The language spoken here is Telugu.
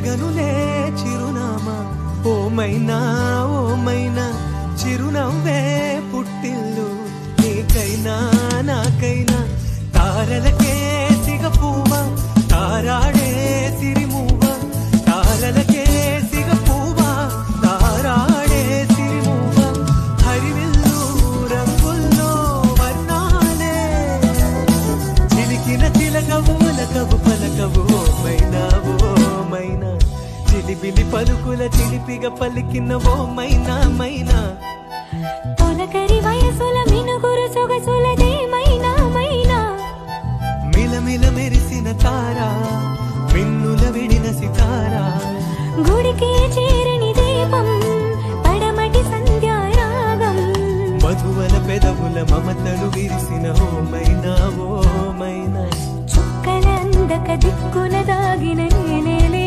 చెరగనులే చిరునామా ఓ మైనా చిరునవ్వే పుట్టిల్లు నీకైనా నాకైనా తారలకే సిగపూవ తారాడే సిరిమూవ తారలకే సిగపూవ తారాడే సిరిమూవ హరివిల్లు రంగుల్లో వర్ణాలే చిలికిన చిలకవు లకవు పలకవు ఓ మైనా చిలిబిలి పలుకుల చిలిపిగా పలికిన ఓ మైనా తొలకరి వయసుల మినుగురు సొగసులదే మైనా మిలమిల మెరిసిన తారా మిన్నుల విడిన సితారా గుడికి చేరని దీపం పడమటి సంధ్యారాగం మధువల పెదవుల మమతలు విరిసిన ఓ మైనా